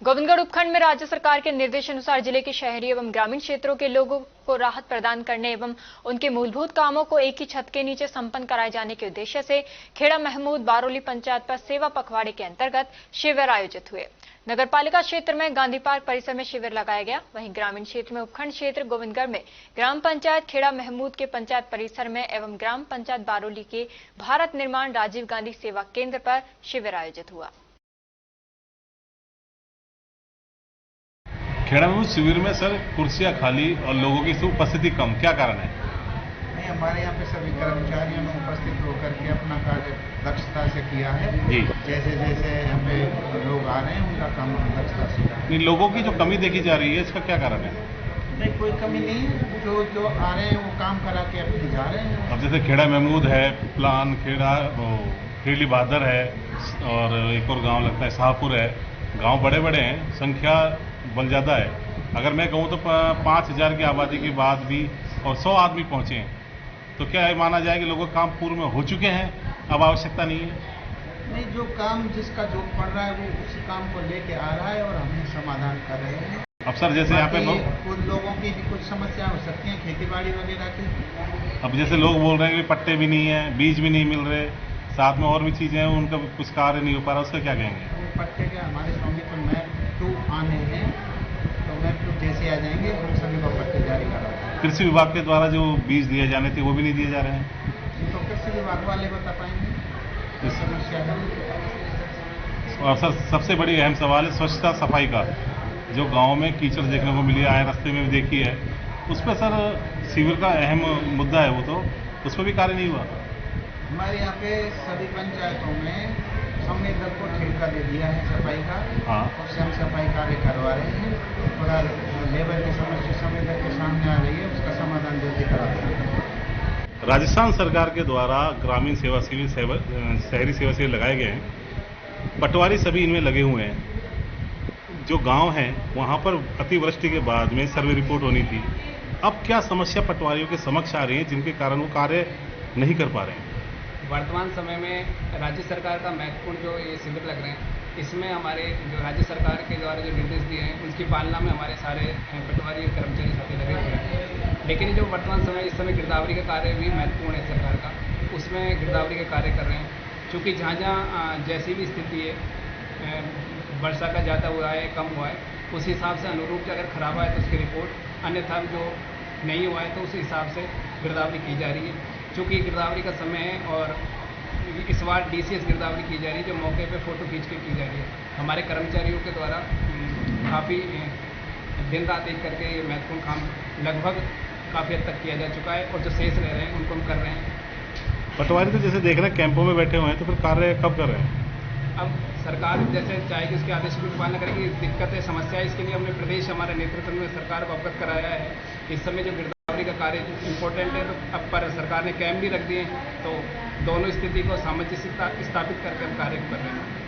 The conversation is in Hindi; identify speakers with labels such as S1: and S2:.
S1: गोविंदगढ़ उपखंड में राज्य सरकार के निर्देशानुसार जिले के शहरी एवं ग्रामीण क्षेत्रों के लोगों को राहत प्रदान करने एवं उनके मूलभूत कामों को एक ही छत के नीचे संपन्न कराए जाने के उद्देश्य से खेड़ा महमूद बारोली पंचायत पर सेवा पखवाड़े के अंतर्गत शिविर आयोजित हुए। नगरपालिका क्षेत्र में गांधी पार्क परिसर में शिविर लगाया गया। वहीं ग्रामीण क्षेत्र में उपखंड क्षेत्र गोविंदगढ़ में ग्राम पंचायत खेड़ा महमूद के पंचायत परिसर में एवं ग्राम पंचायत बारोली के भारत निर्माण राजीव गांधी सेवा केंद्र पर शिविर आयोजित हुआ।
S2: खेड़ा में शिविर में सर कुर्सियां खाली और लोगों की उपस्थिति कम, क्या कारण है?
S3: नहीं, हमारे यहाँ पे सभी कर्मचारियों ने उपस्थित होकर के अपना कार्य दक्षता से किया है जी। जैसे जैसे यहाँ पे लोग आ रहे हैं उनका काम दक्षता से किया।
S2: नहीं, लोगों की जो कमी देखी जा रही है इसका क्या कारण है?
S3: नहीं, कोई कमी नहीं है, जो आ रहे हैं वो काम करा के अपने जा रहे हैं।
S2: अब जैसे खेड़ा महमूद है, प्लान खेड़ा, खेड़ी बहादुर है और एक और गाँव लगता है शाहपुर है। गाँव बड़े बड़े हैं, संख्या बल ज़्यादा है। अगर मैं कहूँ तो 5000 की आबादी के बाद भी और 100 आदमी पहुँचे हैं तो क्या है माना जाए कि लोगों का काम पूर्व में हो चुके हैं, अब आवश्यकता नहीं है?
S3: नहीं, जो काम जिसका जो पड़ रहा है वो उसी काम को लेके आ रहा है और हम समाधान कर रहे हैं।
S2: अब सर जैसे यहाँ पे
S3: कुछ लोगों की भी कुछ समस्या हो सकती है खेती बाड़ी वगैरह की।
S2: अब जैसे लोग बोल रहे हैं कि पट्टे भी नहीं है, बीज भी नहीं मिल रहे, साथ में और भी चीज़ें हैं, उनका कुछ कार्य नहीं हो पा रहा, उसका क्या कहेंगे?
S3: पट्टे के हमारे स्वामित्व मैप 2 आने हैं, तो मैप 2 जैसे आ जाएंगे हम सभी को पट्टे जारी करा।
S2: कृषि विभाग के द्वारा जो बीज दिए जाने थे वो भी नहीं दिए जा रहे हैं,
S3: तो कृषि विभाग वाले बता पाएंगे इस समस्या है।
S2: और सर सबसे बड़ी अहम सवाल है स्वच्छता सफाई का। जो गांव में कीचड़ देखने को मिली है, रास्ते में भी देखी है, उस पर सर शिविर का अहम मुद्दा है, वो तो उस पर भी कार्य नहीं हुआ।
S3: हमारे यहाँ पे सभी पंचायतों में संवेदक को ठेका दे दिया है सफाई का।
S2: हाँ,
S3: उससे हम सफाई कार्य करवा रहे हैं। थोड़ा लेबर की समस्या संवेदक के सामने आ रही है, उसका समाधान जल्दी करा रहे हैं।
S2: राजस्थान सरकार के द्वारा ग्रामीण सेवा शिविर, शहरी सेवा शिविर लगाए गए हैं। पटवारी सभी इनमें लगे हुए हैं। जो गांव हैं वहां पर अतिवृष्टि के बाद में सर्वे रिपोर्ट होनी थी। अब क्या समस्या पटवारियों के समक्ष आ रही है जिनके कारण वो कार्य नहीं कर पा रहे हैं?
S4: वर्तमान समय में राज्य सरकार का महत्वपूर्ण जो ये शिविर लग रहे हैं, इसमें हमारे जो राज्य सरकार के द्वारा जो निर्देश दिए हैं उसकी पालना में हमारे सारे पटवारी कर्मचारी साथी लगे हुए हैं। लेकिन जो वर्तमान समय इस समय गिरदावरी का कार्य भी महत्वपूर्ण है सरकार का, उसमें गिरदावरी के कार्य कर रहे हैं। चूँकि जहाँ जहाँ जैसी भी स्थिति है, वर्षा का ज़्यादा हुआ है कम हुआ है, उस हिसाब से अनुरूप अगर खराब है तो उसकी रिपोर्ट, अन्यथा जो नहीं हुआ है तो उस हिसाब से गिरदावरी की जा रही है। चूँकि गिरदावरी का समय है और इस बार DCS गिरदावरी की जा रही है, जो मौके पे फ़ोटो खींच के की जा रही है। हमारे कर्मचारियों के द्वारा काफ़ी दिन रात एक करके ये महत्वपूर्ण काम लगभग काफ़ी हद तक किया जा चुका है और जो शेष रह रहे हैं उनको हम कर रहे हैं।
S2: पटवारी तो जैसे देख रहे हैं कैंपों में बैठे हुए हैं, तो फिर कार्य कब कर रहे हैं?
S4: अब सरकार जैसे चाहेगी उसके आदेश की पालना करेगी। दिक्कतें समस्या इसके लिए हमने प्रदेश हमारे नेतृत्व में सरकार को अवगत कराया है। इस समय जो गिरदावरी का कार्य इम्पोर्टेंट है, तो अब पर सरकार ने कैंप भी रख दिए, तो दोनों स्थिति को सामंजस्य स्थापित करके हम कार्य कर रहे हैं।